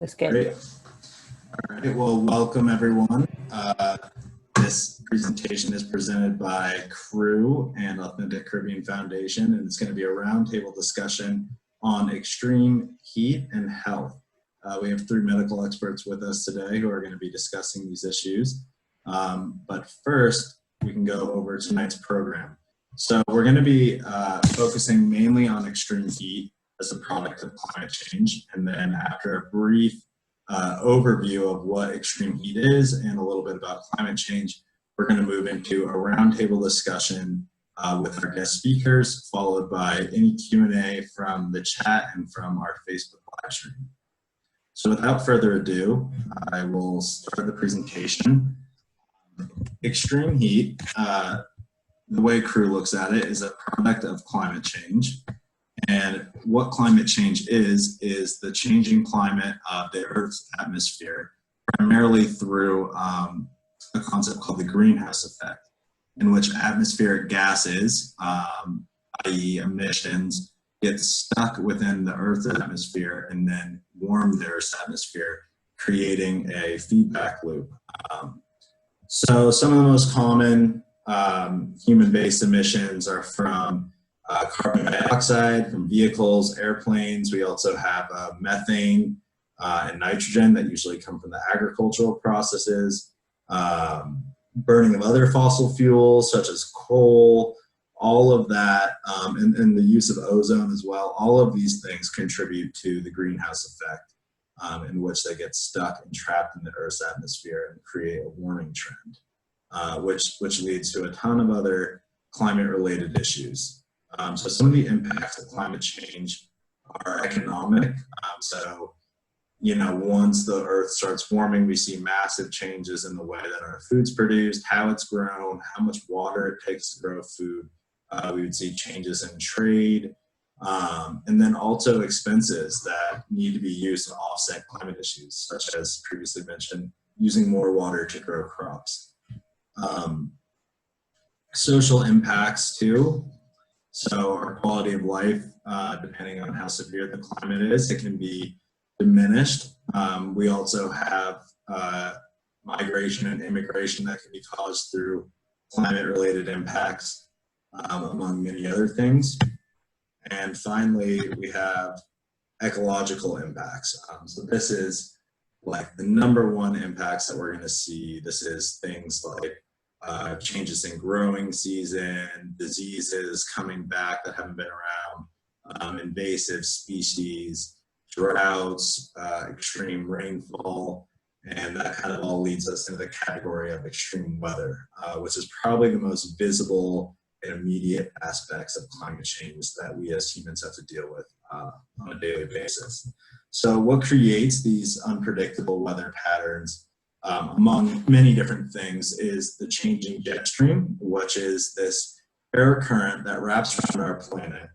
That's good. Great. All right, well, welcome everyone. This presentation is presented by CREW and Authentic Caribbean Foundation, and it's going to be a roundtable discussion on extreme heat and health. We have 3 medical experts with us today who are going to be discussing these issues. But first, we can go over tonight's program. So we're going to be focusing mainly on extreme heat as a product of climate change, and then after a brief overview of what extreme heat is and a little bit about climate change, we're going to move into a roundtable discussion with our guest speakers, followed by any Q&A from the chat and from our Facebook live stream. So without further ado, I will start the presentation. Extreme heat, the way CREW looks at it, is a product of climate change. And what climate change is the changing climate of the Earth's atmosphere, primarily through a concept called the greenhouse effect, in which atmospheric gases, i.e. emissions, get stuck within the Earth's atmosphere and then warm the Earth's atmosphere, creating a feedback loop. So some of the most common human-based emissions are from carbon dioxide from vehicles, airplanes. We also have methane and nitrogen that usually come from the agricultural processes, burning of other fossil fuels such as coal, all of that, and the use of ozone as well. All of these things contribute to the greenhouse effect, in which they get stuck and trapped in the Earth's atmosphere and create a warming trend, which leads to a ton of other climate-related issues. So some of the impacts of climate change are economic. So, you know, once the Earth starts warming, we see massive changes in the way that our food's produced, how it's grown, how much water it takes to grow food. We would see changes in trade, and then also expenses that need to be used to offset climate issues, such as previously mentioned, using more water to grow crops. Social impacts too. So our quality of life, depending on how severe the climate is, it can be diminished. We also have migration and immigration that can be caused through climate-related impacts, among many other things. And finally, we have ecological impacts. So this is like the #1 impacts that we're going to see. This is things like changes in growing season, diseases coming back that haven't been around, invasive species, droughts, extreme rainfall, and that kind of all leads us into the category of extreme weather, which is probably the most visible and immediate aspects of climate change that we as humans have to deal with on a daily basis. So what creates these unpredictable weather patterns, among many different things, is the changing jet stream, which is this air current that wraps around our planet.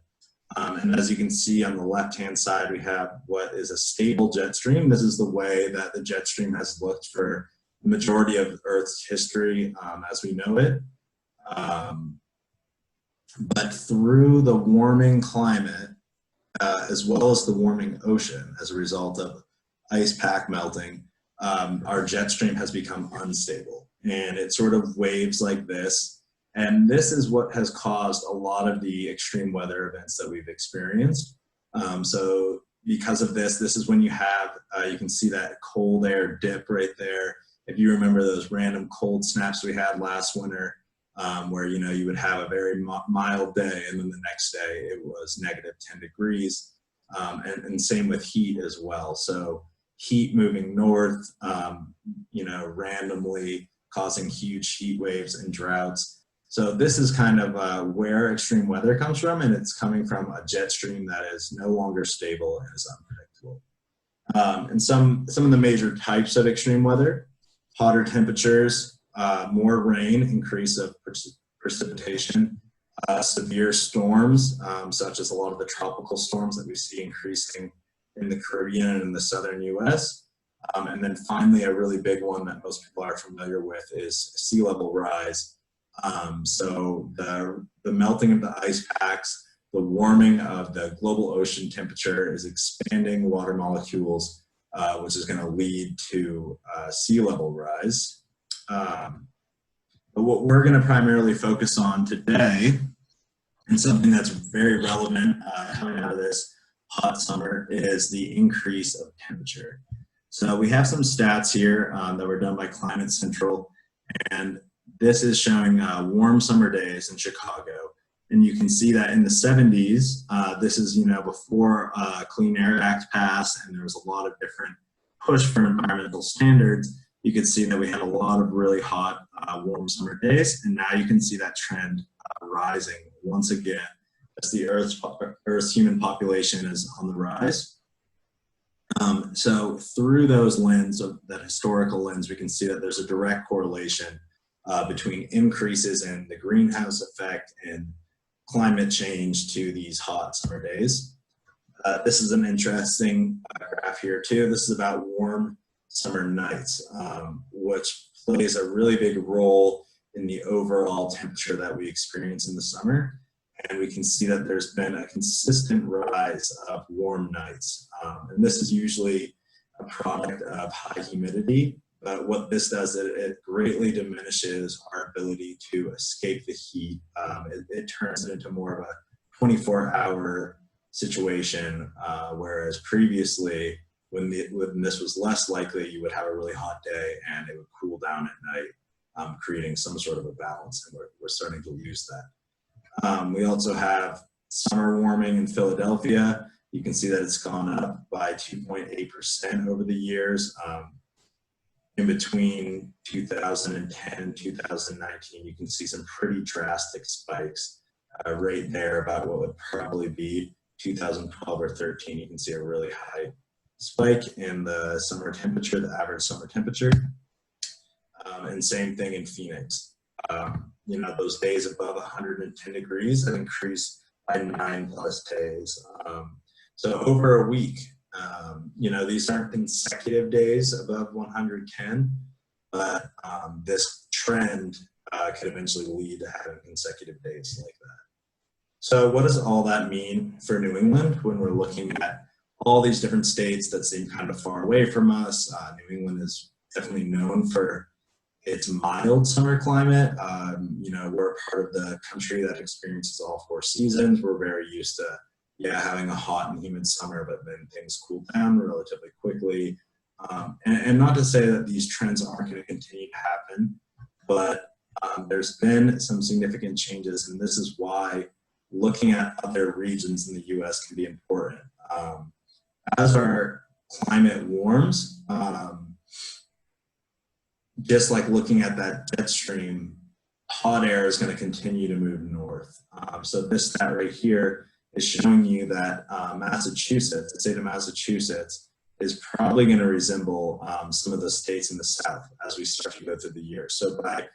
And as you can see on the left-hand side, we have what is a stable jet stream. This is the way that the jet stream has looked for the majority of Earth's history as we know it. But through the warming climate, as well as the warming ocean as a result of ice pack melting, our jet stream has become unstable, and it sort of waves like this. And this is what has caused a lot of the extreme weather events that we've experienced. So because of this, this is when you have, you can see that cold air dip right there. If you remember those random cold snaps we had last winter, where, you know, you would have a very mild day and then the next day it was -10 degrees. And same with heat as well. So heat moving north, you know, randomly causing huge heat waves and droughts. So this is kind of where extreme weather comes from, and it's coming from a jet stream that is no longer stable and is unpredictable. And some of the major types of extreme weather: hotter temperatures, more rain, increase of precipitation, severe storms, such as a lot of the tropical storms that we see increasing in the Caribbean and the southern US. And then finally, a really big one that most people are familiar with is sea level rise. So the melting of the ice packs, the warming of the global ocean temperature is expanding water molecules which is going to lead to sea level rise. But what we're going to primarily focus on today, and something that's very relevant coming out of this hot summer, is the increase of temperature. So we have some stats here that were done by Climate Central, and this is showing warm summer days in Chicago. And you can see that in the 70s, this is, before Clean Air Act passed, and there was a lot of different push for environmental standards. You can see that we had a lot of really hot, warm summer days, and now you can see that trend rising once again as the Earth's human population is on the rise. So through those lens, of that historical lens, we can see that there's a direct correlation between increases in the greenhouse effect and climate change to these hot summer days. This is an interesting graph here too. This is about warm summer nights, which plays a really big role in the overall temperature that we experience in the summer. And we can see that there's been a consistent rise of warm nights. And this is usually a product of high humidity. But what this does, it greatly diminishes our ability to escape the heat. It turns it into more of a 24-hour situation, whereas previously, when this was less likely, you would have a really hot day and it would cool down at night, creating some sort of a balance, and we're starting to lose that. We also have summer warming in Philadelphia. You can see that it's gone up by 2.8% over the years. In between 2010 and 2019, you can see some pretty drastic spikes right there about what would probably be 2012 or 13. You can see a really high spike in the summer temperature, the average summer temperature. And same thing in Phoenix. Those days above 110 degrees have increased by 9+ days. So over a week, these aren't consecutive days above 110, but this trend could eventually lead to having consecutive days like that. So what does all that mean for New England when we're looking at all these different states that seem kind of far away from us? New England is definitely known for its mild summer climate. We're a part of the country that experiences all 4 seasons. We're very used to having a hot and humid summer, but then things cool down relatively quickly. And not to say that these trends aren't going to continue to happen, but there's been some significant changes, and this is why looking at other regions in the U.S. can be important. As our climate warms, just like looking at that jet stream, hot air is going to continue to move north. So this stat right here is showing you that Massachusetts, the state of Massachusetts, is probably going to resemble some of the states in the South as we start to go through the year. So by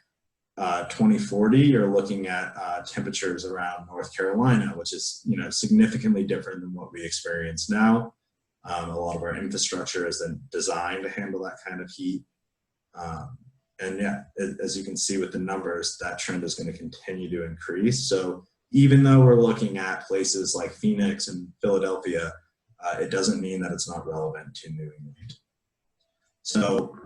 2040, you're looking at temperatures around North Carolina, which is significantly different than what we experience now. A lot of our infrastructure is then designed to handle that kind of heat. As you can see with the numbers, that trend is going to continue to increase. So even though we're looking at places like Phoenix and Philadelphia, it doesn't mean that it's not relevant to New England. So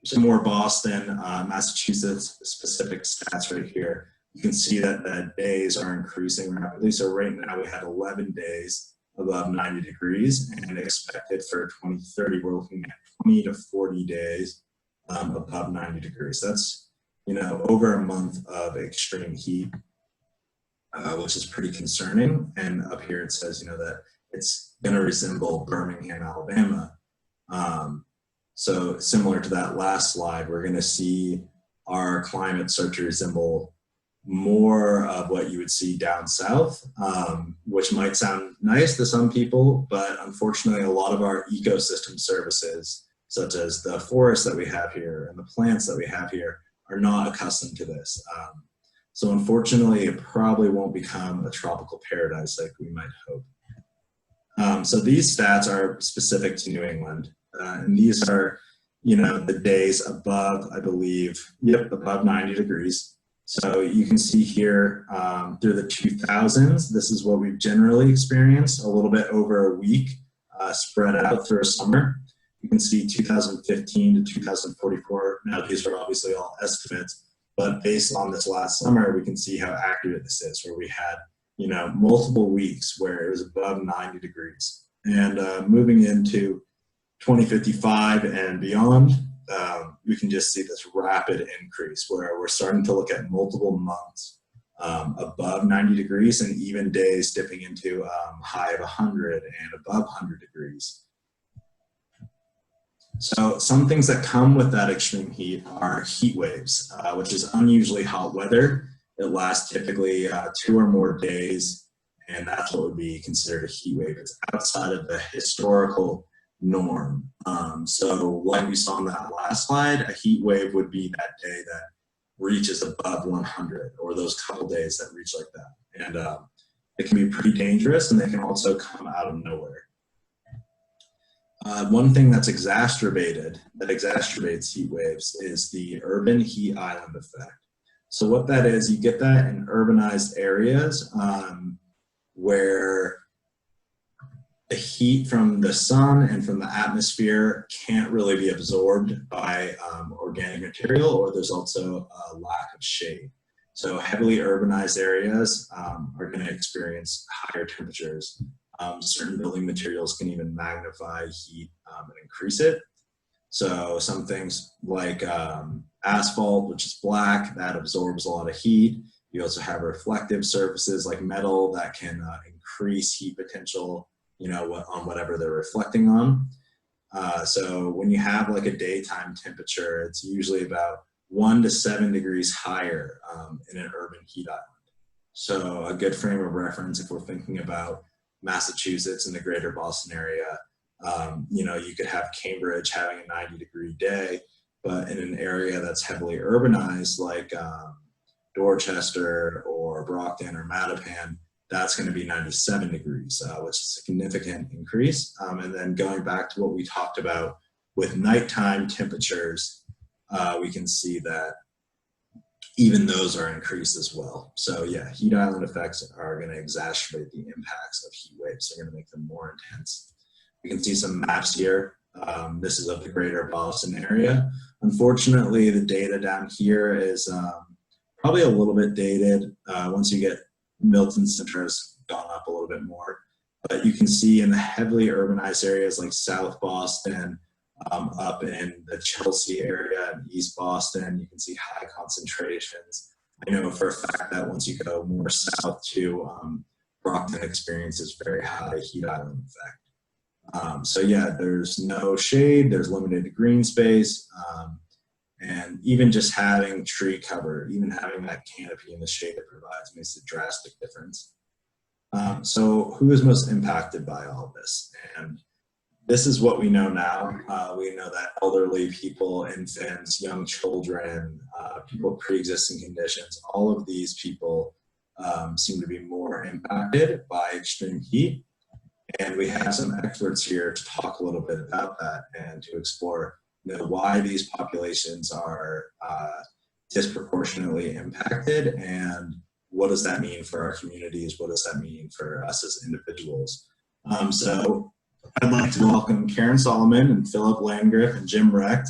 some more Boston, Massachusetts specific stats right here. You can see that the days are increasing rapidly. So right now we had 11 days above 90 degrees, and expected for 2030, we're looking at 20 to 40 days above 90 degrees. That's, over a month of extreme heat, which is pretty concerning. And up here it says, that it's going to resemble Birmingham, Alabama. So similar to that last slide, we're going to see our climate start to resemble more of what you would see down south, which might sound nice to some people, but unfortunately a lot of our ecosystem services, such as the forests that we have here and the plants that we have here, are not accustomed to this. So unfortunately, it probably won't become a tropical paradise like we might hope. So these stats are specific to New England, and these are, the days above, I believe, above 90 degrees. So you can see here through the 2000s, this is what we've generally experienced, a little bit over a week, spread out through a summer. You can see 2015 to 2044. Now, these are obviously all estimates, but based on this last summer, we can see how accurate this is, where we had, you know, multiple weeks where it was above 90 degrees. And moving into 2055 and beyond, we can just see this rapid increase where we're starting to look at multiple months above 90 degrees and even days dipping into high of 100 and above 100 degrees. So some things that come with that extreme heat are heat waves, which is unusually hot weather. It lasts typically 2 or more days, and that's what would be considered a heat wave. It's outside of the historical norm. So like we saw on that last slide, a heat wave would be that day that reaches above 100, or those couple days that reach like that. And it can be pretty dangerous, and they can also come out of nowhere. One thing that exacerbates heat waves is the urban heat island effect. So what that is, you get that in urbanized areas where the heat from the sun and from the atmosphere can't really be absorbed by organic material, or there's also a lack of shade. So heavily urbanized areas are going to experience higher temperatures. Certain building materials can even magnify heat and increase it. So some things like asphalt, which is black, that absorbs a lot of heat. You also have reflective surfaces like metal that can increase heat potential, you know, on whatever they're reflecting on. So when you have like a daytime temperature, it's usually about 1 to 7 degrees higher in an urban heat island. So a good frame of reference, if we're thinking about Massachusetts and the greater Boston area, you know, you could have Cambridge having a 90-degree day, but in an area that's heavily urbanized like Dorchester or Brockton or Mattapan, that's going to be 97 degrees, which is a significant increase. And then going back to what we talked about with nighttime temperatures, we can see that even those are increased as well. So yeah, heat island effects are going to exacerbate the impacts of heat waves. They're going to make them more intense. We can see some maps here. This is of the greater Boston area. Unfortunately, the data down here is probably a little bit dated. Once you get Milton Center has gone up a little bit more. But you can see in the heavily urbanized areas like South Boston, up in the Chelsea area and East Boston, you can see high concentrations. I know for a fact that once you go more south to Brockton experiences very high heat island effect. So yeah, there's no shade, there's limited green space, and even just having tree cover, even having that canopy in the shade it provides makes a drastic difference. So who is most impacted by all of this? And this is what we know now. We know that elderly people, infants, young children, people with pre-existing conditions, all of these people seem to be more impacted by extreme heat. And we have some experts here to talk a little bit about that and to explore, you know, why these populations are disproportionately impacted, and what does that mean for our communities? What does that mean for us as individuals? So I'd like to welcome Caren Solomon and Phillip Landrigan and Jim Recht.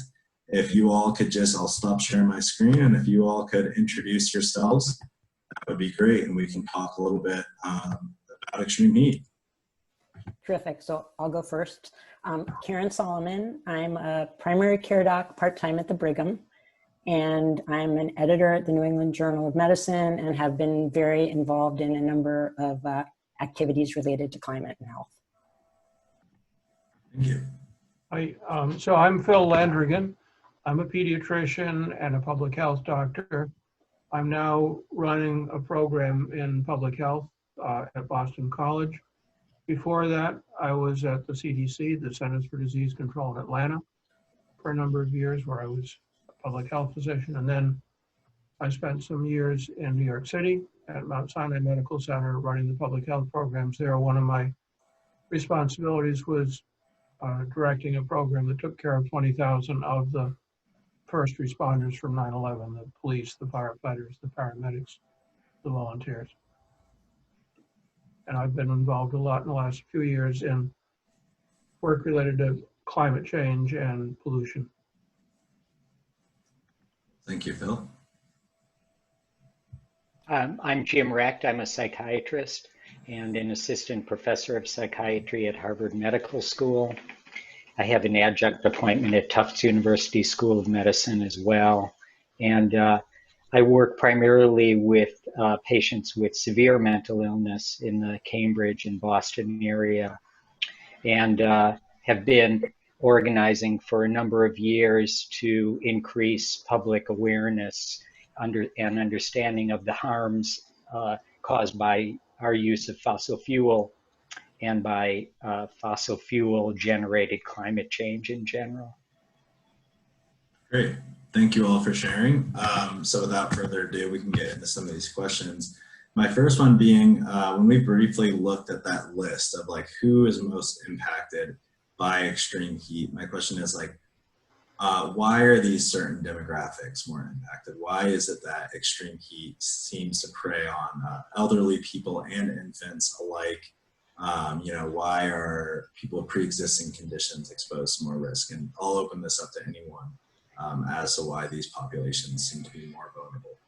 If you all could just, I'll stop sharing my screen, and if you all could introduce yourselves, that would be great, and we can talk a little bit about extreme heat. Terrific. So I'll go first. Caren Solomon. I'm a primary care doc part-time at the Brigham, and I'm an editor at the New England Journal of Medicine and have been very involved in a number of activities related to climate and health. Thank you. So I'm Phil Landrigan. I'm a pediatrician and a public health doctor. I'm now running a program in public health at Boston College. Before that, I was at the CDC, the Centers for Disease Control in Atlanta, for a number of years, where I was a public health physician. And then I spent some years in New York City at Mount Sinai Medical Center running the public health programs there. One of my responsibilities was directing a program that took care of 20,000 of the first responders from 9/11, the police, the firefighters, the paramedics, the volunteers. And I've been involved a lot in the last few years in work related to climate change and pollution. Thank you, Phil. I'm Jim Recht. I'm a psychiatrist and an assistant professor of psychiatry at Harvard Medical School. I have an adjunct appointment at Tufts University School of Medicine as well. And I work primarily with patients with severe mental illness in the Cambridge and Boston area, and have been organizing for a number of years to increase public awareness and understanding of the harms caused by our use of fossil fuel and by fossil fuel generated climate change in general. Great. Thank you all for sharing. So without further ado, we can get into some of these questions. My first one being, when we briefly looked at that list of like who is most impacted by extreme heat, my question is like, why are these certain demographics more impacted? Why is it that extreme heat seems to prey on elderly people and infants alike? You know, why are people with pre-existing conditions exposed to more risk? And I'll open this up to anyone as to why these populations seem to be more vulnerable.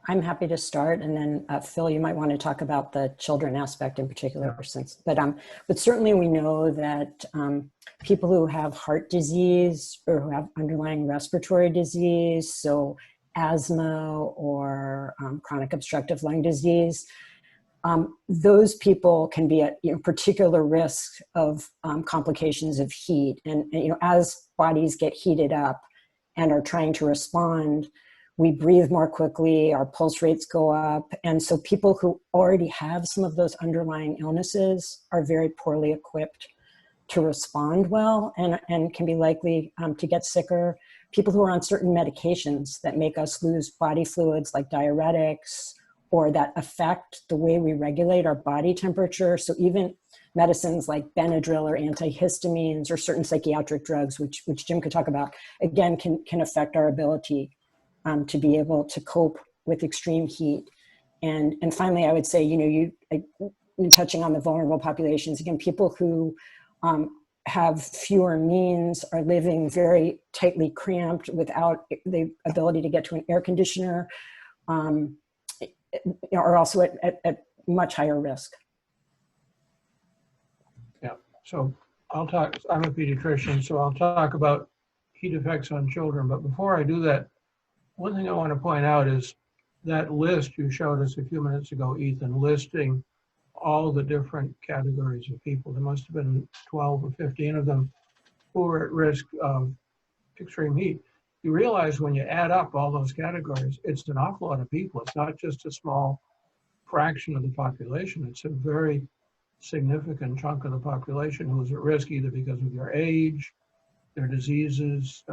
I'm happy to start, and then Phil, you might want to talk about the children aspect in particular, but certainly we know that people who have heart disease or who have underlying respiratory disease, so asthma or chronic obstructive lung disease, those people can be at particular risk of complications of heat, and as bodies get heated up and are trying to respond, we breathe more quickly, our pulse rates go up. And so people who already have some of those underlying illnesses are very poorly equipped to respond well and can be likely to get sicker. People who are on certain medications that make us lose body fluids like diuretics or that affect the way we regulate our body temperature. So even medicines like Benadryl or antihistamines or certain psychiatric drugs, which Jim could talk about, again, can affect our ability to be able to cope with extreme heat. And finally, I would say, touching on the vulnerable populations, again, people who have fewer means, are living very tightly cramped without the ability to get to an air conditioner, are also at much higher risk. Yeah, so I'm a pediatrician, so I'll talk about heat effects on children. But before I do that, one thing I want to point out is that list you showed us a few minutes ago, Ethan, listing all the different categories of people. There must have been 12 or 15 of them who are at risk of extreme heat. You realize when you add up all those categories, it's an awful lot of people. It's not just a small fraction of the population. It's a very significant chunk of the population who's at risk either because of their age, their diseases,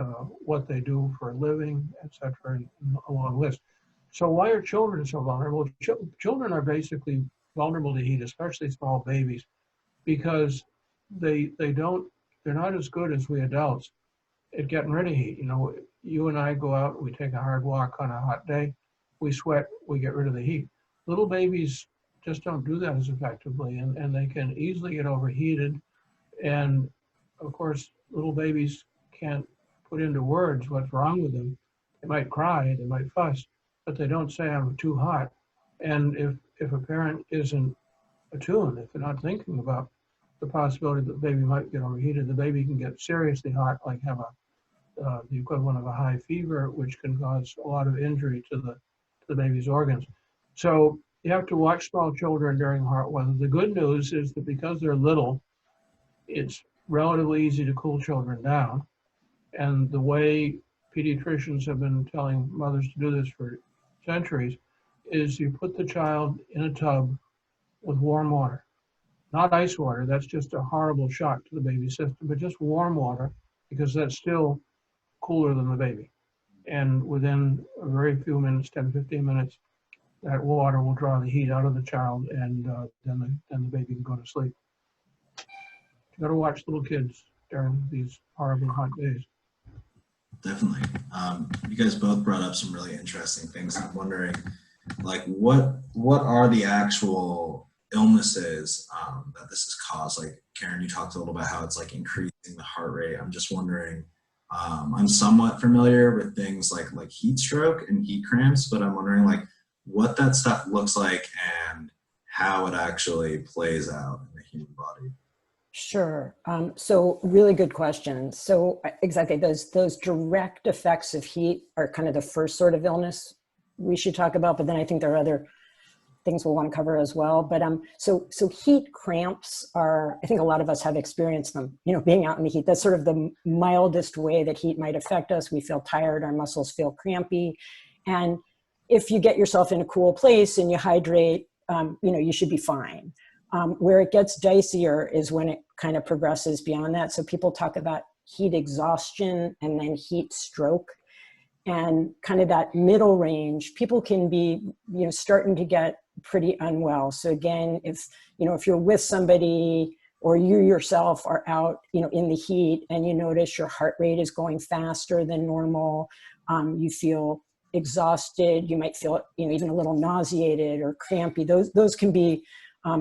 what they do for a living, etc., and a long list. So why are children so vulnerable? Children are basically vulnerable to heat, especially small babies, because they're not as good as we adults at getting rid of heat. You and I go out, we take a hard walk on a hot day, we sweat, we get rid of the heat. Little babies just don't do that as effectively, and they can easily get overheated. And of course, little babies can't put into words what's wrong with them. They might cry, they might fuss, but they don't say I'm too hot. And if a parent isn't attuned, if they're not thinking about the possibility that the baby might get overheated, the baby can get seriously hot, like have the equivalent of a high fever, which can cause a lot of injury to the baby's organs. So you have to watch small children during hot weather. The good news is that because they're little, it's relatively easy to cool children down. And the way pediatricians have been telling mothers to do this for centuries is you put the child in a tub with warm water, not ice water. That's just a horrible shock to the baby's system, but just warm water, because that's still cooler than the baby. And within a very few minutes, 10, 15 minutes, that water will draw the heat out of the child, and then the baby can go to sleep. You got to watch little kids during these horrible hot days. Definitely. You guys both brought up some really interesting things. I'm wondering, like, what are the actual illnesses that this has caused. Like Caren, you talked a little about how it's like increasing the heart rate. I'm just wondering, I'm somewhat familiar with things like heat stroke and heat cramps, but I'm wondering like what that stuff looks like and how it actually plays out in the human body. Sure. So really good question. So exactly, those direct effects of heat are kind of the first sort of illness we should talk about, but then I think there are other things we'll want to cover as well. But so heat cramps are, I think a lot of us have experienced them, you know, being out in the heat. That's sort of the mildest way that heat might affect us. We feel tired, our muscles feel crampy. And if you get yourself in a cool place and you hydrate, you know, you should be fine. Where it gets dicier is when it kind of progresses beyond that. So people talk about heat exhaustion and then heat stroke. And kind of that middle range, people can be, you know, starting to get pretty unwell. So again, if you're with somebody or you yourself are out, you know, in the heat and you notice your heart rate is going faster than normal, you feel exhausted, you might feel, you know, even a little nauseated or crampy. Those can be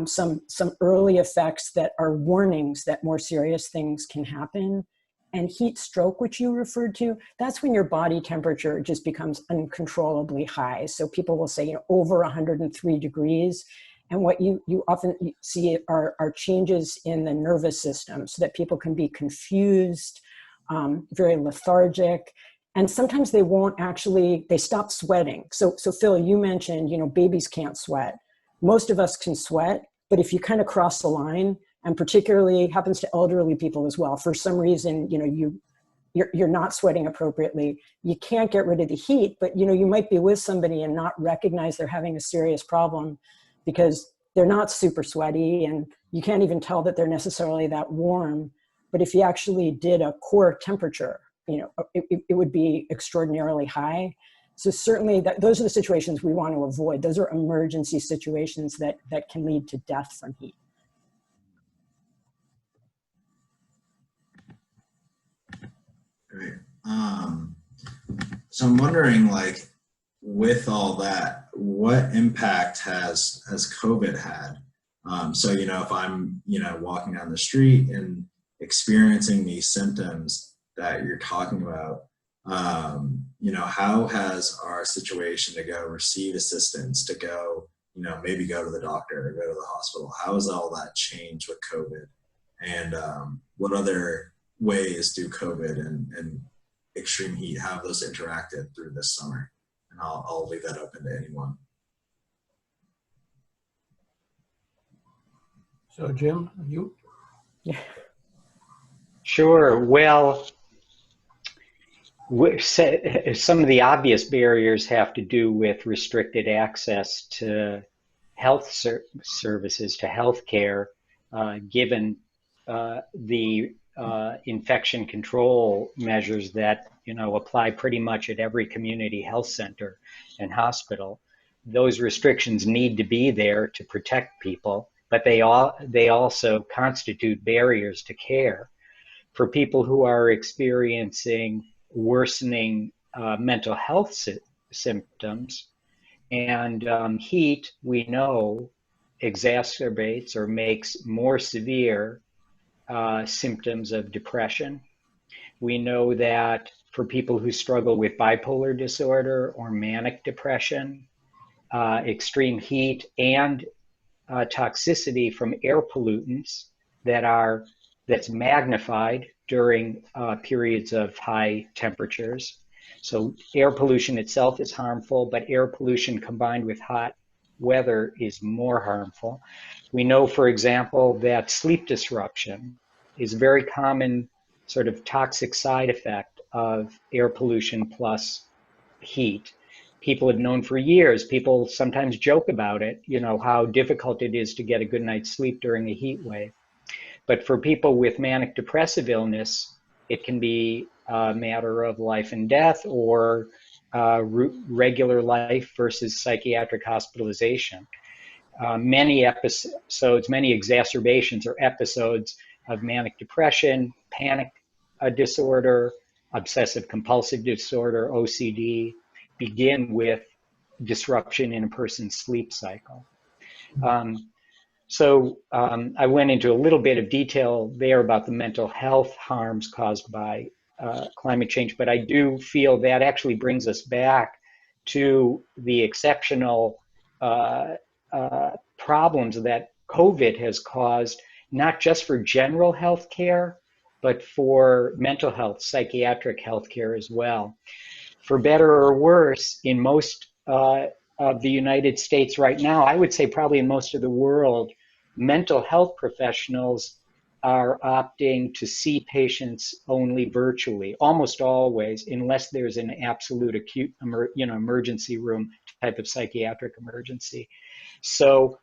some early effects that are warnings that more serious things can happen. And heat stroke, which you referred to, that's when your body temperature just becomes uncontrollably high. So people will say, you know, over 103 degrees. And what you often see are changes in the nervous system, so that people can be confused, very lethargic. And sometimes they won't actually, they stop sweating. So Phil, you mentioned, you know, babies can't sweat. Most of us can sweat, but if you kind of cross the line, and particularly happens to elderly people as well, for some reason, you know, you're not sweating appropriately, you can't get rid of the heat, but, you know, you might be with somebody and not recognize they're having a serious problem because they're not super sweaty and you can't even tell that they're necessarily that warm. But if you actually did a core temperature, you know, it would be extraordinarily high. So certainly those are the situations we want to avoid. Those are emergency situations that can lead to death from heat. Great. So I'm wondering, like, with all that, what impact has COVID had? So, you know, if I'm, you know, walking down the street and experiencing these symptoms that you're talking about, you know, how has our situation to go receive assistance, to go, you know, maybe go to the doctor or go to the hospital, how has all that changed with COVID? And what other ways do COVID and extreme heat have those interacted through this summer? And I'll leave that open to anyone. So Jim, you? Yeah. Sure. Well, some of the obvious barriers have to do with restricted access to health services, to healthcare, given the infection control measures that, you know, apply pretty much at every community health center and hospital. Those restrictions need to be there to protect people, but they also constitute barriers to care for people who are experiencing worsening mental health symptoms. And heat, we know, exacerbates or makes more severe symptoms of depression. We know that for people who struggle with bipolar disorder or manic depression, extreme heat and toxicity from air pollutants that's magnified during periods of high temperatures. So air pollution itself is harmful, but air pollution combined with hot weather is more harmful. We know, for example, that sleep disruption is a very common sort of toxic side effect of air pollution plus heat. People have known for years, people sometimes joke about it, you know, how difficult it is to get a good night's sleep during a heat wave. But for people with manic depressive illness, it can be a matter of life and death, or regular life versus psychiatric hospitalization. Many episodes, many exacerbations or episodes of manic depression, panic disorder, obsessive compulsive disorder, OCD, begin with disruption in a person's sleep cycle. So I went into a little bit of detail there about the mental health harms caused by climate change, but I do feel that actually brings us back to the exceptional problems that COVID has caused, not just for general health care, but for mental health, psychiatric health care as well. For better or worse, in most of the United States right now, I would say probably in most of the world, mental health professionals are opting to see patients only virtually, almost always, unless there's an absolute acute, emergency room type of psychiatric emergency. So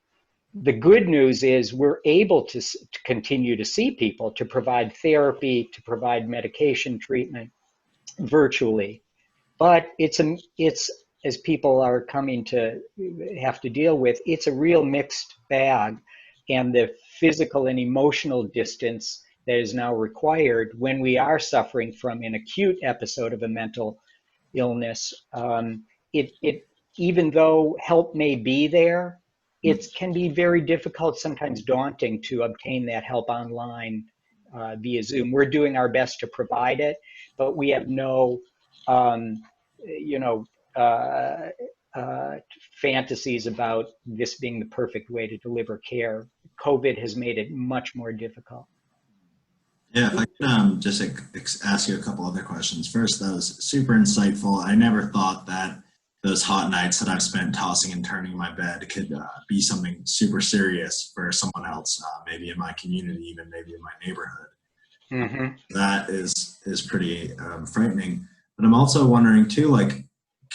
the good news is we're able to continue to see people, to provide therapy, to provide medication treatment virtually. But it's as people are coming to have to deal with, it's a real mixed bag, and the physical and emotional distance that is now required when we are suffering from an acute episode of a mental illness. It even though help may be there, it can be very difficult, sometimes daunting, to obtain that help online via Zoom. We're doing our best to provide it, but we have no you know, uh, fantasies about this being the perfect way to deliver care. COVID has made it much more difficult. Yeah, if I could just ask you a couple other questions. First, that was super insightful. I never thought that those hot nights that I've spent tossing and turning in my bed could be something super serious for someone else, maybe in my community, even maybe in my neighborhood. Mm-hmm. That is pretty frightening. But I'm also wondering too, like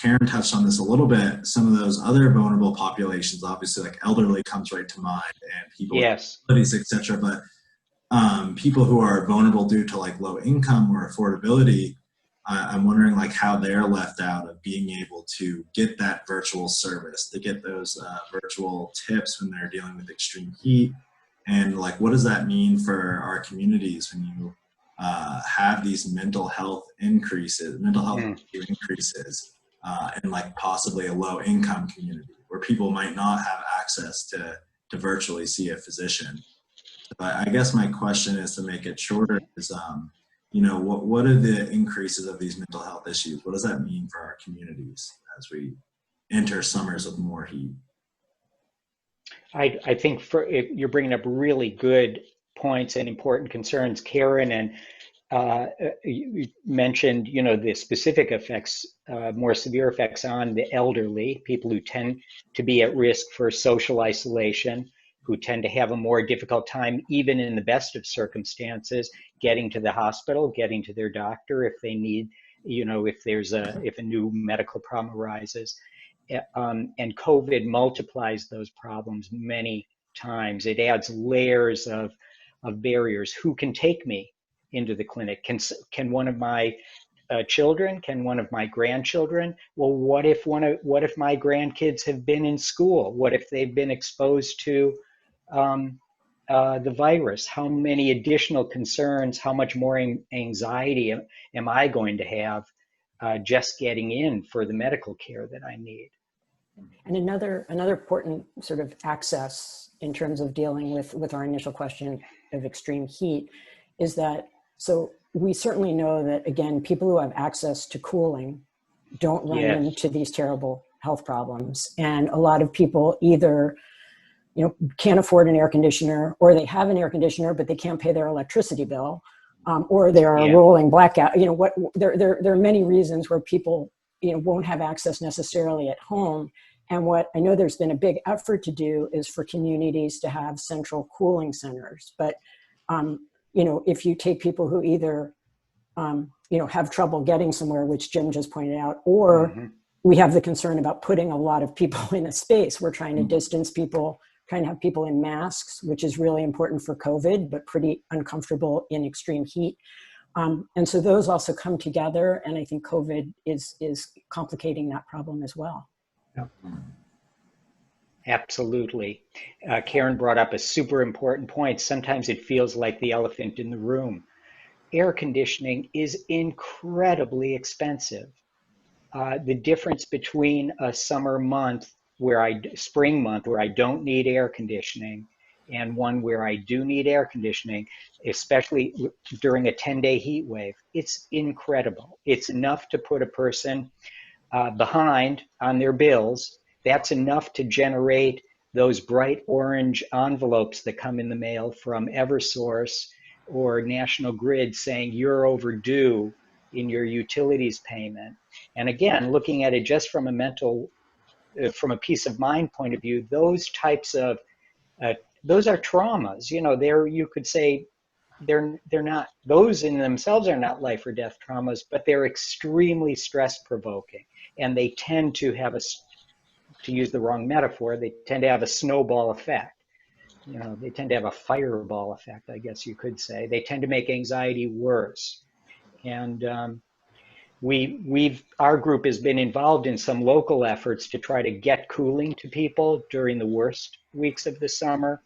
Caren touched on this a little bit, some of those other vulnerable populations, obviously like elderly comes right to mind, and people Yes. with disabilities, etc. But people who are vulnerable due to like low income or affordability, I'm wondering like how they're left out of being able to get that virtual service, to get those virtual tips when they're dealing with extreme heat. And like, what does that mean for our communities when you have these mental health increases, in like possibly a low income community where people might not have access to virtually see a physician? I guess my question is, to make it shorter, is what are the increases of these mental health issues? What does that mean for our communities as we enter summers with more heat? I think you're bringing up really good points and important concerns, Caren, and you mentioned, the specific effects, more severe effects on the elderly, people who tend to be at risk for social isolation, who tend to have a more difficult time, even in the best of circumstances, getting to the hospital, getting to their doctor if they need, if a new medical problem arises. And COVID multiplies those problems many times. It adds layers of barriers. Who can take me into the clinic? Can one of my children? Can one of my grandchildren? Well, what if my grandkids have been in school? What if they've been exposed to the virus? How many additional concerns? How much more anxiety am I going to have just getting in for the medical care that I need? And another important sort of access in terms of dealing with our initial question of extreme heat is that, so we certainly know that, again, people who have access to cooling don't run into these terrible health problems. And a lot of people either can't afford an air conditioner, or they have an air conditioner but they can't pay their electricity bill, or they are rolling blackout. There are many reasons where people won't have access necessarily at home. And what I know there's been a big effort to do is for communities to have central cooling centers. But, if you take people who either, have trouble getting somewhere, which Jim just pointed out, or we have the concern about putting a lot of people in a space. We're trying to distance people, trying to have people in masks, which is really important for COVID, but pretty uncomfortable in extreme heat. And so those also come together, and I think COVID is complicating that problem as well. Yeah. Absolutely. Caren brought up a super important point. Sometimes it feels like the elephant in the room. Air conditioning is incredibly expensive. The difference between a spring month where I don't need air conditioning, and one where I do need air conditioning, especially during a 10-day heat wave, it's incredible. It's enough to put a person behind on their bills. That's enough to generate those bright orange envelopes that come in the mail from Eversource or National Grid saying you're overdue in your utilities payment. And again, looking at it just from a peace of mind point of view, those types of those are traumas. You know, you could say they're not, those in themselves are not life or death traumas, but they're extremely stress provoking, and they tend to have to use the wrong metaphor, they tend to have a snowball effect. You know, they tend to have a fireball effect, I guess you could say. They tend to make anxiety worse. And our group has been involved in some local efforts to try to get cooling to people during the worst weeks of the summer.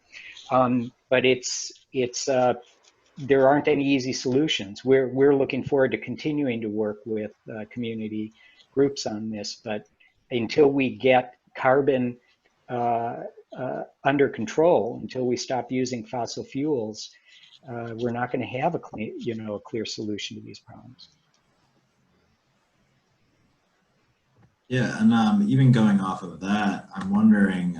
But there aren't any easy solutions. We're looking forward to continuing to work with community groups on this, but until we get carbon under control, until we stop using fossil fuels, we're not going to have a clear solution to these problems. Yeah, and even going off of that, I'm wondering,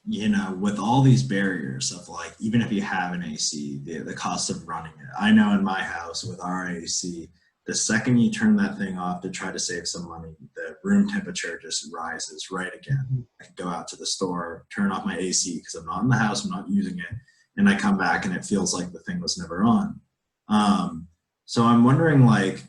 you know, with all these barriers of like, even if you have an AC, the cost of running it. I know in my house with our AC, the second you turn that thing off to try to save some money, the room temperature just rises right again. I can go out to the store, turn off my AC because I'm not in the house, I'm not using it, and I come back and it feels like the thing was never on. So I'm wondering, like,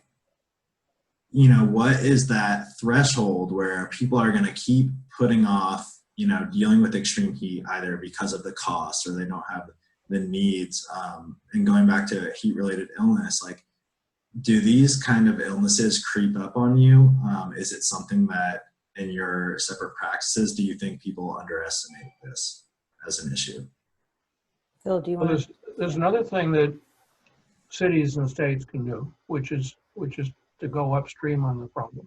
you know, what is that threshold where people are going to keep putting off, you know, dealing with extreme heat, either because of the cost or they don't have the needs. And going back to heat-related illness, like, do these kind of illnesses creep up on you? Is it something that in your separate practices, do you think people underestimate this as an issue? Phil, do you want to? There's another thing that cities and states can do, which is to go upstream on the problem,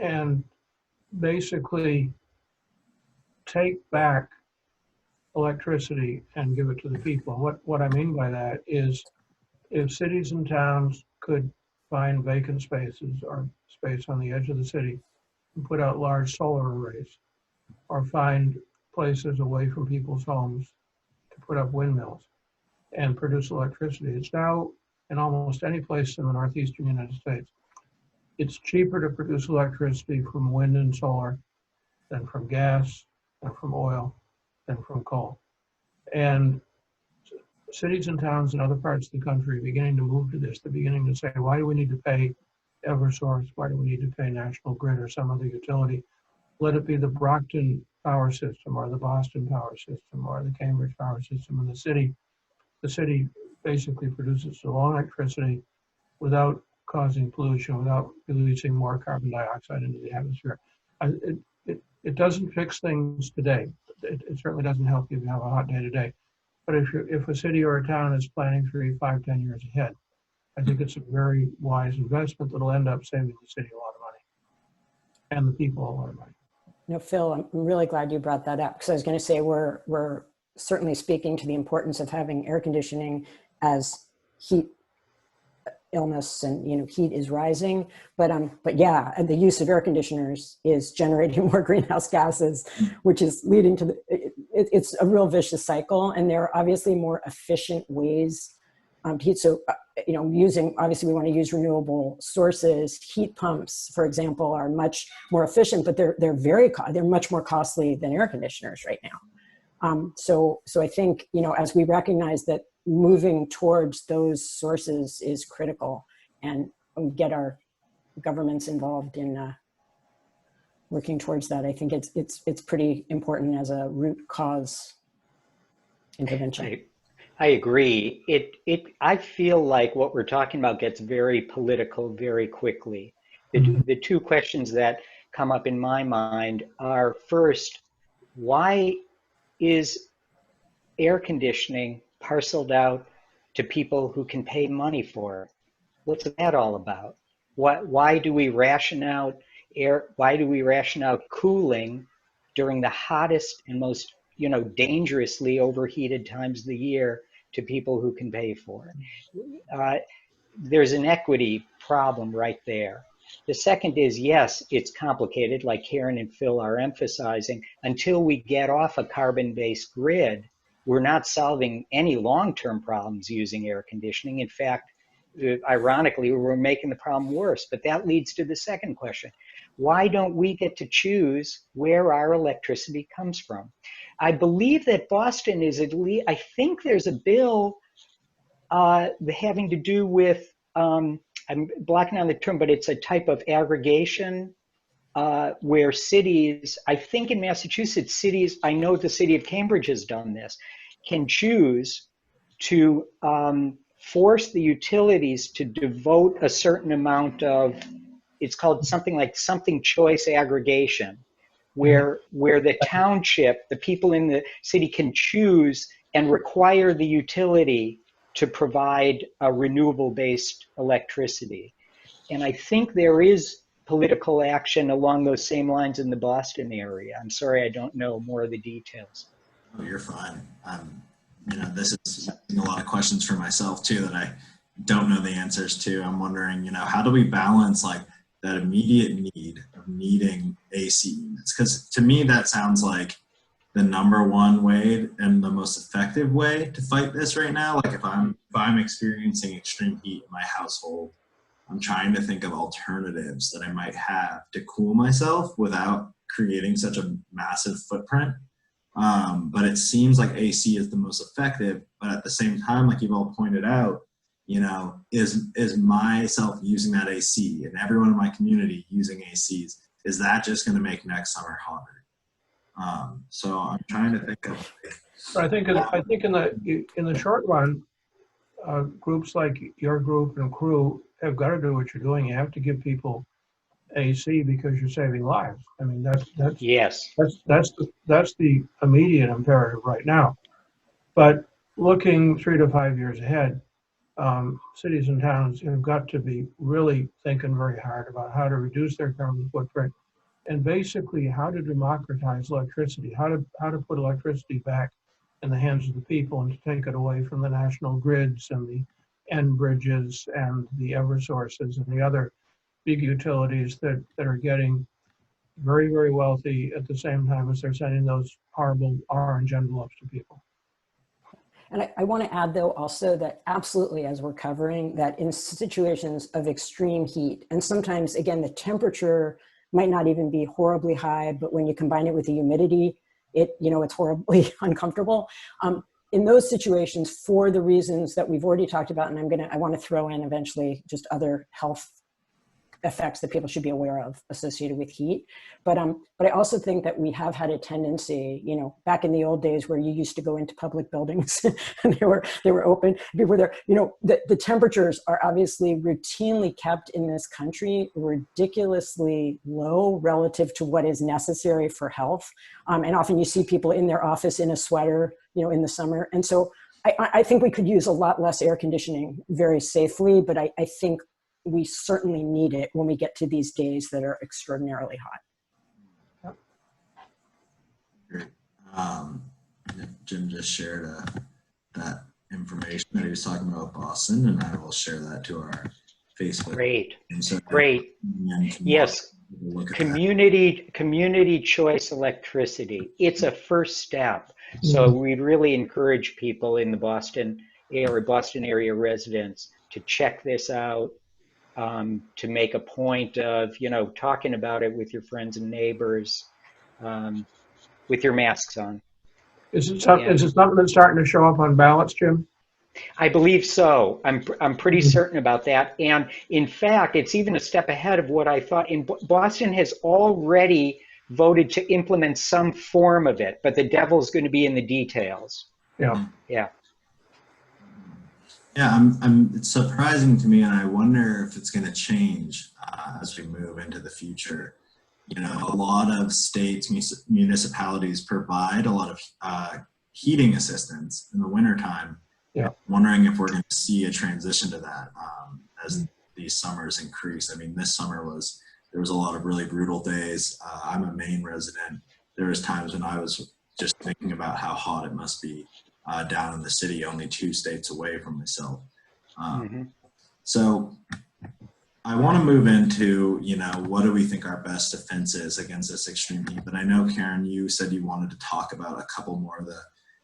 and basically take back electricity and give it to the people. What I mean by that is, if cities and towns could find vacant spaces or space on the edge of the city and put out large solar arrays, or find places away from people's homes to put up windmills and produce electricity. It's now in almost any place in the northeastern United States. It's cheaper to produce electricity from wind and solar than from gas, than from oil, than from coal. And cities and towns in other parts of the country are beginning to move to this. They're beginning to say, why do we need to pay Eversource? Why do we need to pay National Grid or some other utility? Let it be the Brockton power system or the Boston power system or the Cambridge power system. And the city basically produces its own electricity without causing pollution, without releasing more carbon dioxide into the atmosphere. It doesn't fix things today. It certainly doesn't help you if you have a hot day today. But if a city or a town is planning 3, 5, 10 years ahead, I think it's a very wise investment that'll end up saving the city a lot of money and the people a lot of money. No, Phil, I'm really glad you brought that up, because I was going to say we're certainly speaking to the importance of having air conditioning as heat illness and, you know, heat is rising, but yeah, the use of air conditioners is generating more greenhouse gases, which is leading to it's a real vicious cycle. And there are obviously more efficient ways to heat. So, you know, obviously we want to use renewable sources. Heat pumps, for example, are much more efficient, but they're much more costly than air conditioners right now. So I think, you know, as we recognize that moving towards those sources is critical, and get our governments involved in working towards that, I think it's pretty important as a root cause intervention. I agree. I feel like what we're talking about gets very political very quickly. The two questions that come up in my mind are, first, why is air conditioning parceled out to people who can pay money for it? What's that all about? Why do we ration out air? Why do we ration out cooling during the hottest and most, dangerously overheated times of the year to people who can pay for it. There's an equity problem right there. The second is, yes, it's complicated, like Caren and Phil are emphasizing. Until we get off a carbon-based grid, we're not solving any long-term problems using air conditioning. In fact, ironically, we're making the problem worse. But that leads to the second question. Why don't we get to choose where our electricity comes from? I believe that Boston is at least, I think there's a bill having to do with, I'm blocking on the term, but it's a type of aggregation where cities, I think in Massachusetts, cities, I know the city of Cambridge has done this, can choose to force the utilities to devote a certain amount of, it's called something like something choice aggregation, where the township, the people in the city can choose and require the utility to provide a renewable-based electricity. And I think there is political action along those same lines in the Boston area. I'm sorry, I don't know more of the details. Oh, you're fine. This is a lot of questions for myself too that I don't know the answers to. I'm wondering, how do we balance like that immediate need of needing AC units? Because to me, that sounds like the number one way and the most effective way to fight this right now. Like if I'm experiencing extreme heat in my household, I'm trying to think of alternatives that I might have to cool myself without creating such a massive footprint. But it seems like AC is the most effective, but at the same time, like you've all pointed out, is myself using that AC and everyone in my community using ACs, is that just going to make next summer hotter? So I'm trying to think of. I think in the short run, groups like your group and crew have got to do what you're doing. You have to give people AC because you're saving lives. I mean, that's yes, that's the immediate imperative right now. But looking 3 to 5 years ahead, cities and towns have got to be really thinking very hard about how to reduce their carbon footprint and basically how to democratize electricity, how to put electricity back in the hands of the people and to take it away from the national grids and the Enbridges and the Eversources and the other big utilities that are getting very, very wealthy at the same time as they're sending those horrible orange envelopes to people. And I want to add, though, also that absolutely, as we're covering, that in situations of extreme heat, and sometimes, again, the temperature might not even be horribly high, but when you combine it with the humidity, it's horribly uncomfortable. In those situations, for the reasons that we've already talked about, and I want to throw in eventually just other health effects that people should be aware of associated with heat. But I also think that we have had a tendency, back in the old days where you used to go into public buildings and they were open, people were there, the temperatures are obviously routinely kept in this country ridiculously low relative to what is necessary for health. And often you see people in their office in a sweater, in the summer. And so I think we could use a lot less air conditioning very safely, but I think we certainly need it when we get to these days that are extraordinarily hot. Great. Jim just shared that information that he was talking about Boston, and I will share that to our Facebook. Great, so great. Yes, community choice electricity. It's a first step. So we'd really encourage people in the Boston area residents to check this out. To make a point of, talking about it with your friends and neighbors, with your masks on. Is it something that's starting to show up on ballots, Jim? I believe so. I'm pretty certain about that. And in fact, it's even a step ahead of what I thought. Boston has already voted to implement some form of it, but the devil's going to be in the details. Yeah. Yeah. Yeah, it's surprising to me, and I wonder if it's going to change as we move into the future. A lot of states, municipalities provide a lot of heating assistance in the wintertime. Yeah. I'm wondering if we're going to see a transition to that as these summers increase. I mean, this summer there was a lot of really brutal days. I'm a Maine resident. there was times when I was just thinking about how hot it must be down in the city, only 2 states away from myself. So I want to move into, you know, what do we think our best defense is against this extreme heat? But I know, Caren, you said you wanted to talk about a couple more of the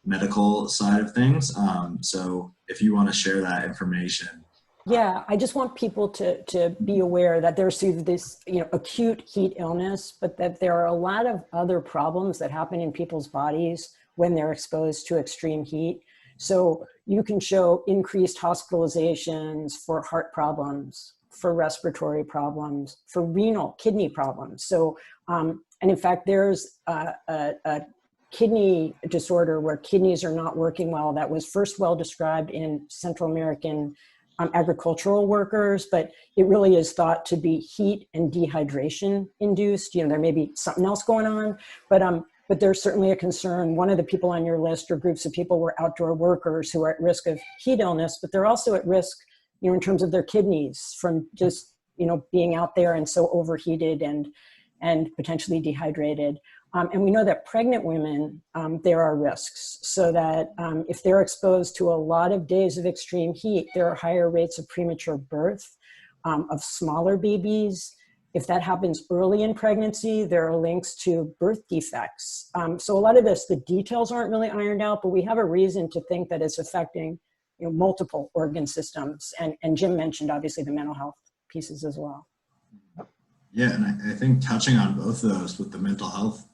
medical side of things. So if you want to share that information. Yeah, I just want people to be aware that there's this, you know, acute heat illness, but that there are a lot of other problems that happen in people's bodies when they're exposed to extreme heat. So you can show increased hospitalizations for heart problems, for respiratory problems, for renal, kidney problems. So, and in fact, there's a kidney disorder where kidneys are not working well that was first well described in Central American agricultural workers, but it really is thought to be heat and dehydration induced. You know, there may be something else going on, but there's certainly a concern. One of the people on your list or groups of people were outdoor workers who are at risk of heat illness, but they're also at risk, you know, in terms of their kidneys from just, you know, being out there and so overheated and potentially dehydrated. And we know that pregnant women, there are risks. So that if they're exposed to a lot of days of extreme heat, there are higher rates of premature birth, of smaller babies. If that happens early in pregnancy, there are links to birth defects. So a lot of this, the details aren't really ironed out, but we have a reason to think that it's affecting, you know, multiple organ systems. And Jim mentioned, obviously, the mental health pieces as well. Yeah, and I think touching on both of those with the mental health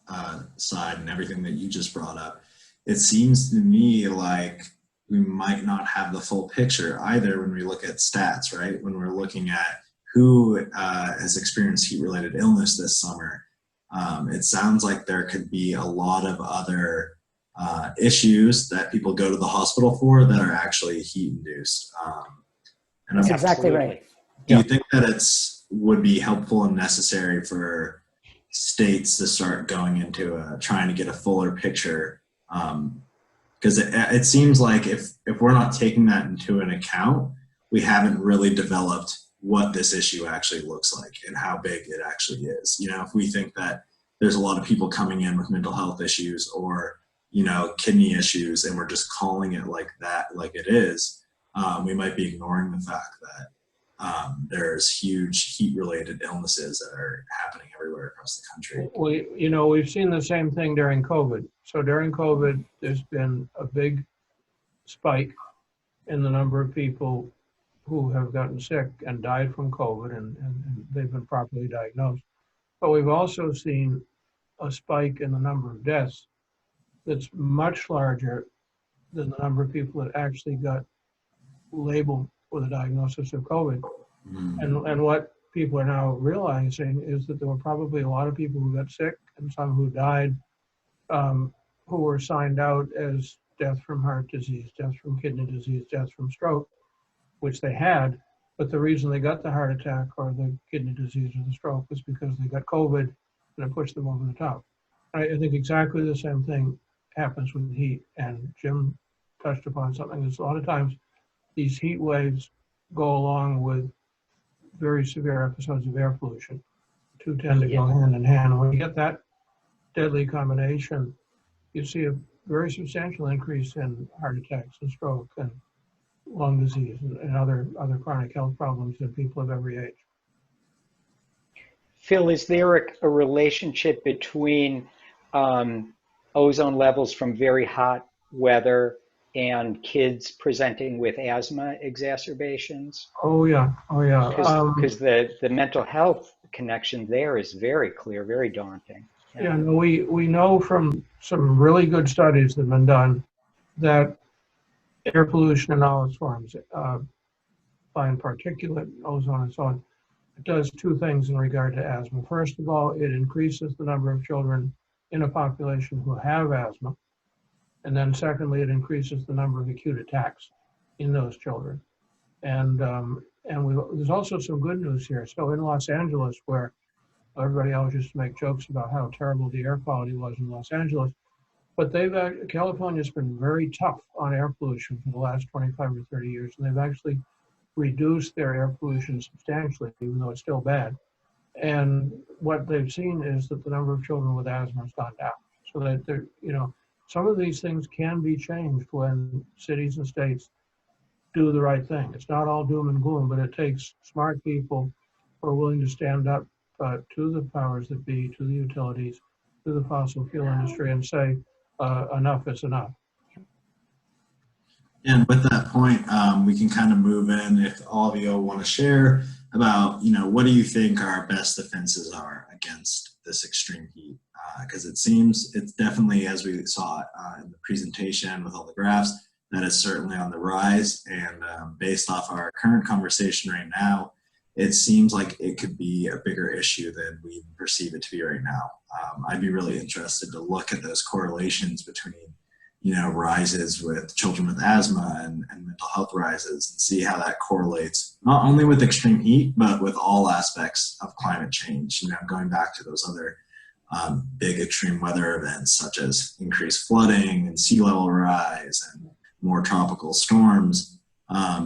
side and everything that you just brought up, it seems to me like we might not have the full picture either when we look at stats, right? When we're looking at who has experienced heat-related illness this summer, it sounds like there could be a lot of other issues that people go to the hospital for that are actually heat-induced. And That's exactly right. Do you think that would be helpful and necessary for states to start going into trying to get a fuller picture? Because it seems like if we're not taking that into an account, we haven't really developed what this issue actually looks like and how big it actually is. You know, if we think that there's a lot of people coming in with mental health issues or, you know, kidney issues, and we're just calling it like that, like it is, we might be ignoring the fact that there's huge heat-related illnesses that are happening everywhere across the country. We've seen the same thing during COVID. So during COVID, there's been a big spike in the number of people who have gotten sick and died from COVID, and they've been properly diagnosed. But we've also seen a spike in the number of deaths that's much larger than the number of people that actually got labeled with a diagnosis of COVID. And what people are now realizing is that there were probably a lot of people who got sick and some who died, who were signed out as death from heart disease, death from kidney disease, death from stroke, which they had, but the reason they got the heart attack or the kidney disease or the stroke was because they got COVID and it pushed them over the top. I think exactly the same thing happens with heat, and Jim touched upon something. There's a lot of times these heat waves go along with very severe episodes of air pollution. Two tend to go hand in hand. When you get that deadly combination, you see a very substantial increase in heart attacks and stroke and lung disease and other chronic health problems in people of every age. Phil, is there a relationship between ozone levels from very hot weather and kids presenting with asthma exacerbations? Oh yeah. Because the mental health connection there is very clear, very daunting. Yeah, no, we know from some really good studies that have been done that air pollution in all its forms, fine particulate, ozone, and so on, it does two things in regard to asthma. First of all, it increases the number of children in a population who have asthma. And then secondly, it increases the number of acute attacks in those children. And there's also some good news here. So in Los Angeles, where everybody always used to make jokes about how terrible the air quality was in Los Angeles, but California's been very tough on air pollution for the last 25 or 30 years, and they've actually reduced their air pollution substantially, even though it's still bad. And what they've seen is that the number of children with asthma has gone down. so that there, you know, some of these things can be changed when cities and states do the right thing. It's not all doom and gloom, but it takes smart people who are willing to stand up to the powers that be, to the utilities, to the fossil fuel industry, and say enough is enough. And with that point, we can kind of move in if all of you want to share about, you know, what do you think our best defenses are against this extreme heat? Because it seems it's definitely, as we saw in the presentation with all the graphs, that is certainly on the rise. And based off our current conversation right now, it seems like it could be a bigger issue than we perceive it to be right now. I'd be really interested to look at those correlations between, you know, rises with children with asthma and mental health rises, and see how that correlates not only with extreme heat, but with all aspects of climate change. You know, going back to those other big extreme weather events, such as increased flooding and sea level rise and more tropical storms.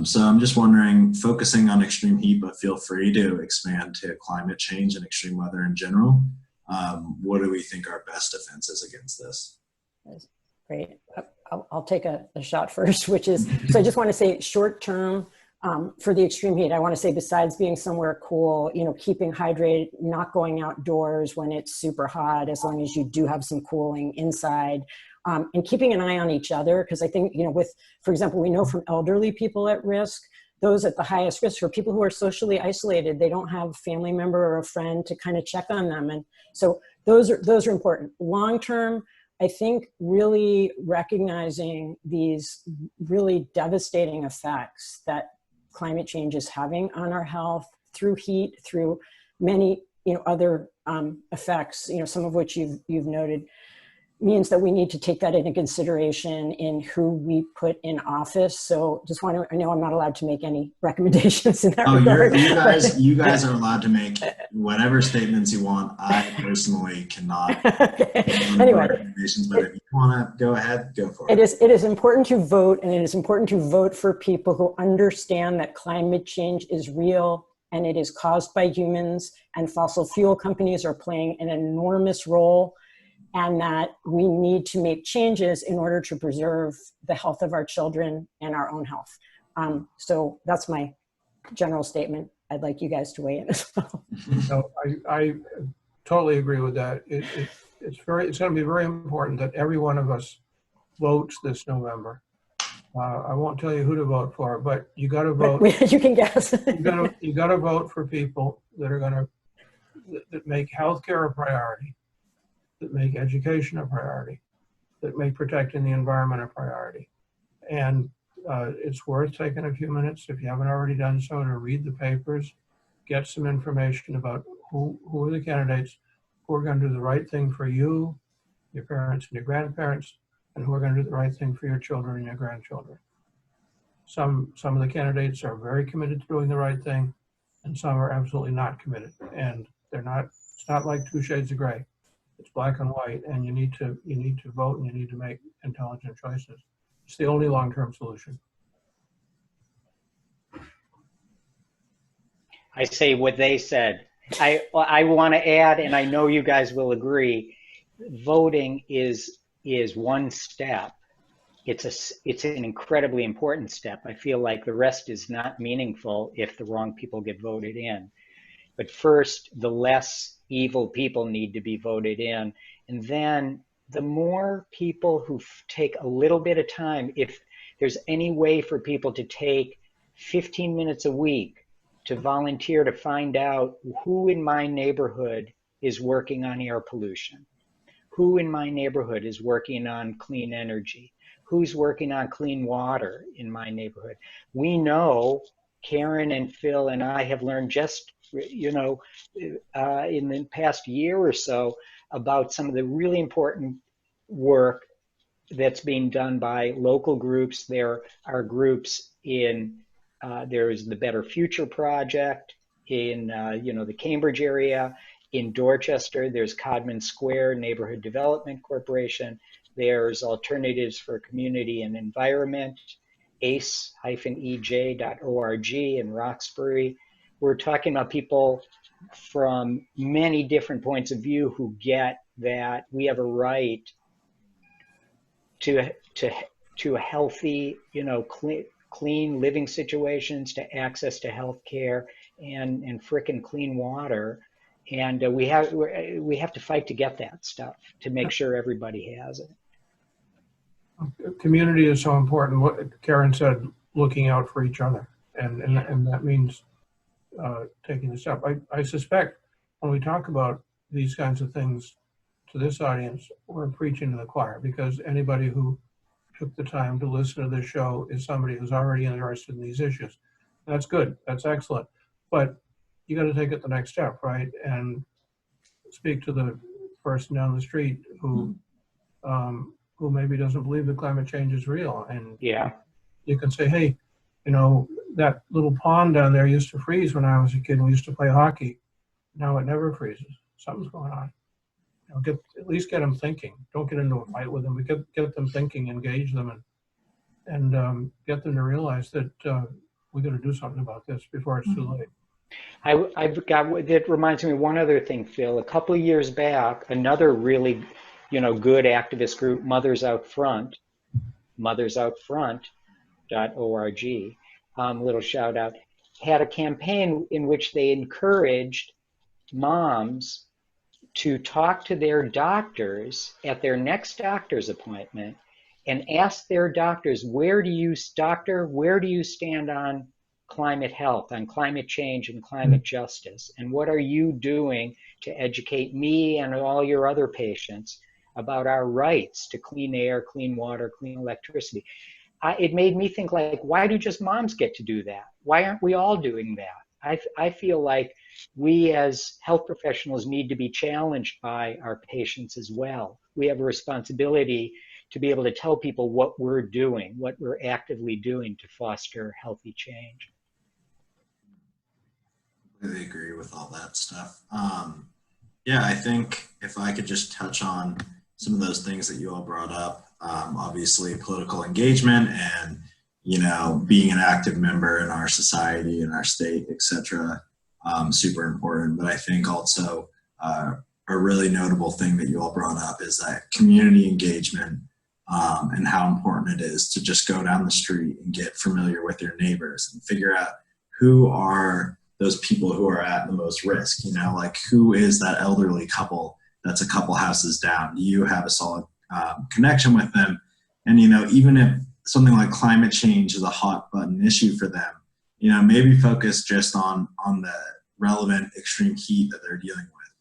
So I'm just wondering, focusing on extreme heat, but feel free to expand to climate change and extreme weather in general. What do we think our best defense is against this? Great. I'll take a shot first, which is, so I just want to say short term for the extreme heat, I want to say besides being somewhere cool, you know, keeping hydrated, not going outdoors when it's super hot, as long as you do have some cooling inside, and keeping an eye on each other. Because I think, you know, with, for example, we know from elderly people at risk, those at the highest risk, for people who are socially isolated, they don't have a family member or a friend to kind of check on them. And so those are important. Long term, I think really recognizing these really devastating effects that climate change is having on our health through heat, through many, you know, other effects, you know, some of which you've noted, means that we need to take that into consideration in who we put in office. So just want to, I know I'm not allowed to make any recommendations in that regard. You guys are allowed to make whatever statements you want. I personally cannot anyway, recommendations, but if you want to go ahead, go for it. It is important to vote, and it is important to vote for people who understand that climate change is real and it is caused by humans, and fossil fuel companies are playing an enormous role, and that we need to make changes in order to preserve the health of our children and our own health. So that's my general statement. I'd like you guys to weigh in as well. No, I totally agree with that. It's going to be very important that every one of us votes this November. I won't tell you who to vote for, but you got to vote. You can guess. you got to vote for people that are going to that make healthcare a priority, that make education a priority, that make protecting the environment a priority. And it's worth taking a few minutes, if you haven't already done so, to read the papers, get some information about who are the candidates who are going to do the right thing for you, your parents and your grandparents, and who are going to do the right thing for your children and your grandchildren. Some of the candidates are very committed to doing the right thing, and some are absolutely not committed. And they're not, it's not like two shades of gray. It's black and white, and you need to vote, and you need to make intelligent choices. It's the only long-term solution. I say what they said. I want to add, and I know you guys will agree, voting is one step. It's an incredibly important step. I feel like the rest is not meaningful if the wrong people get voted in. But first, the less evil people need to be voted in. And then the more people who take a little bit of time, if there's any way for people to take 15 minutes a week to volunteer to find out who in my neighborhood is working on air pollution, who in my neighborhood is working on clean energy, who's working on clean water in my neighborhood. We know, Karen and Phil and I have learned just, you know, in the past year or so about some of the really important work that's being done by local groups. There are groups in, there is the Better Future Project in, you know, the Cambridge area. In Dorchester, there's Codman Square Neighborhood Development Corporation. There's Alternatives for Community and Environment, ace-ej.org in Roxbury. We're talking about people from many different points of view who get that we have a right to a healthy, clean living situations, to access to health care and frickin' clean water. And we have to fight to get that stuff, to make sure everybody has it. Community is so important. What Karen said, looking out for each other. And that means taking a step. I suspect when we talk about these kinds of things to this audience, we're preaching to the choir, because anybody who took the time to listen to this show is somebody who's already interested in these issues. That's good. That's excellent. But you got to take it the next step, right? And speak to the person down the street who maybe doesn't believe that climate change is real. And yeah, you can say, hey, that little pond down there used to freeze when I was a kid. We used to play hockey. Now it never freezes. Something's going on. At least get them thinking. Don't get into a fight with them, but get them thinking, engage them, and get them to realize that we got to do something about this before it's too late. That reminds me of one other thing, Phil. A couple of years back, another really, good activist group, Mothers Out Front, mothersoutfront.org, little shout out, had a campaign in which they encouraged moms to talk to their doctors at their next doctor's appointment and ask their doctors, where do you stand on climate health, on climate change and climate justice? And what are you doing to educate me and all your other patients about our rights to clean air, clean water, clean electricity? It made me think, like, why do just moms get to do that? Why aren't we all doing that? I feel like we as health professionals need to be challenged by our patients as well. We have a responsibility to be able to tell people what we're doing, what we're actively doing to foster healthy change. I completely agree with all that stuff. Yeah, I think if I could just touch on some of those things that you all brought up, obviously political engagement and, being an active member in our society, in our state, etc. Super important. But I think also a really notable thing that you all brought up is that community engagement and how important it is to just go down the street and get familiar with your neighbors and figure out who are those people who are at the most risk, like who is that elderly couple that's a couple houses down? Do you have a solid connection with them? And, even if something like climate change is a hot button issue for them, maybe focus just on the relevant extreme heat that they're dealing with.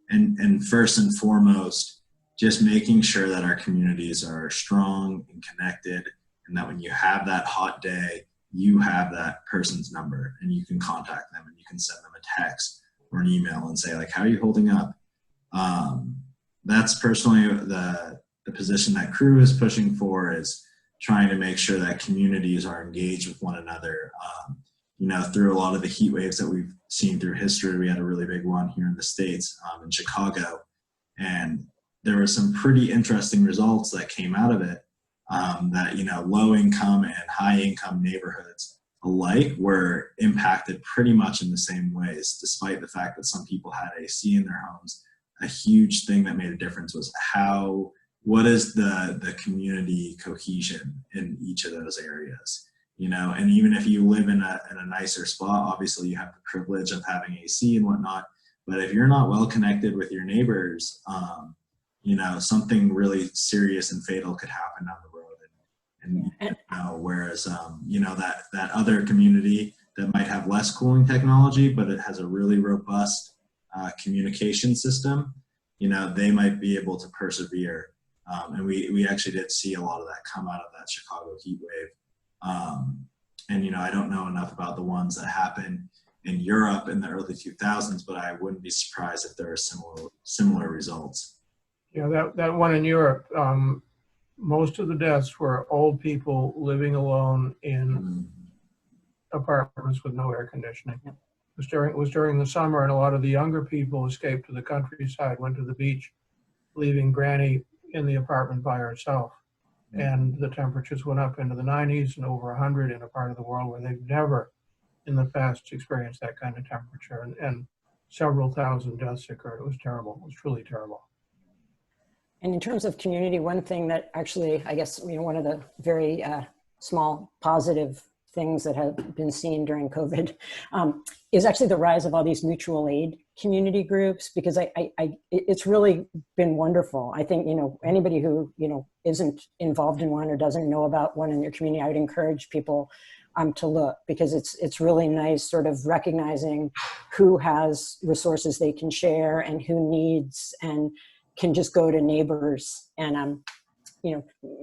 And first and foremost, just making sure that our communities are strong and connected, and that when you have that hot day, you have that person's number and you can contact them and you can send them a text or an email and say, like, how are you holding up? That's personally the position that CREW is pushing for, is trying to make sure that communities are engaged with one another. Through a lot of the heat waves that we've seen through history, we had a really big one here in the States, in Chicago. And there were some pretty interesting results that came out of it, that, low income and high income neighborhoods alike were impacted pretty much in the same ways, despite the fact that some people had AC in their homes. A huge thing that made a difference was what is the community cohesion in each of those areas, and even if you live in a nicer spot, obviously you have the privilege of having AC and whatnot, but if you're not well connected with your neighbors, something really serious and fatal could happen down the road. And whereas, that other community that might have less cooling technology, but it has a really robust communication system, they might be able to persevere. And we actually did see a lot of that come out of that Chicago heat wave. And, I don't know enough about the ones that happened in Europe in the early 2000s, but I wouldn't be surprised if there are similar results. Yeah, that one in Europe, most of the deaths were old people living alone in apartments with no air conditioning. It was during the summer, and a lot of the younger people escaped to the countryside, went to the beach, leaving Granny in the apartment by herself. And the temperatures went up into the 90s and over 100 in a part of the world where they've never in the past experienced that kind of temperature. And several thousand deaths occurred. It was terrible. It was truly terrible. And in terms of community, one thing that actually, I guess, one of the very small positive things that have been seen during COVID is actually the rise of all these mutual aid community groups, because it's really been wonderful. I think, anybody who, isn't involved in one or doesn't know about one in your community, I would encourage people to look, because it's really nice sort of recognizing who has resources they can share and who needs and can just go to neighbors and,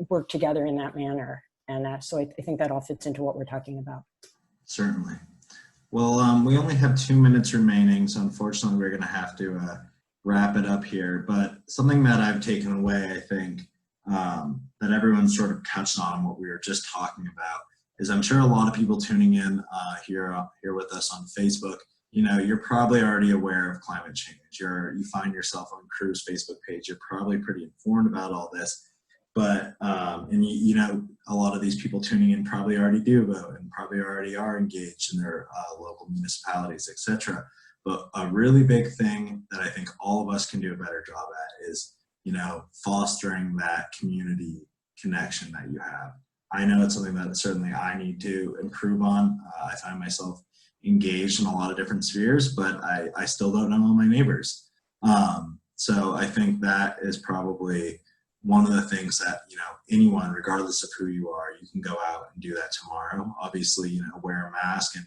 work together in that manner. And so I think that all fits into what we're talking about. Certainly. Well, we only have 2 minutes remaining, so unfortunately we're going to have to wrap it up here. But something that I've taken away, I think, that everyone sort of touched on what we were just talking about, is I'm sure a lot of people tuning in here with us on Facebook, you're probably already aware of climate change. You find yourself on CREW's Facebook page. You're probably pretty informed about all this. But, and a lot of these people tuning in probably already do vote and probably already are engaged in their local municipalities, etc. But a really big thing that I think all of us can do a better job at is, fostering that community connection that you have. I know it's something that certainly I need to improve on. I find myself engaged in a lot of different spheres, but I still don't know all my neighbors. So I think that is probably one of the things that, anyone, regardless of who you are, you can go out and do that tomorrow. Obviously, wear a mask and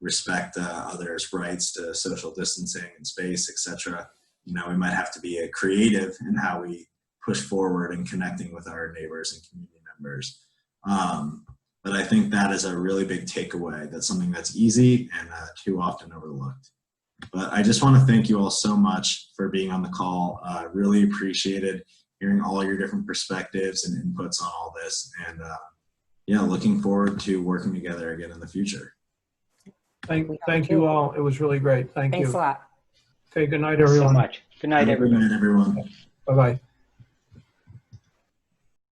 respect others' rights to social distancing and space, etc. We might have to be creative in how we push forward and connecting with our neighbors and community members. But I think that is a really big takeaway. That's something that's easy and too often overlooked. But I just want to thank you all so much for being on the call. Really appreciated hearing all your different perspectives and inputs on all this. And looking forward to working together again in the future. Thank you all. It was really great. Thank you. Thanks a lot. Okay, good night, Thanks everyone. so much. Good night, Have a good everyone. night, everyone. Bye-bye.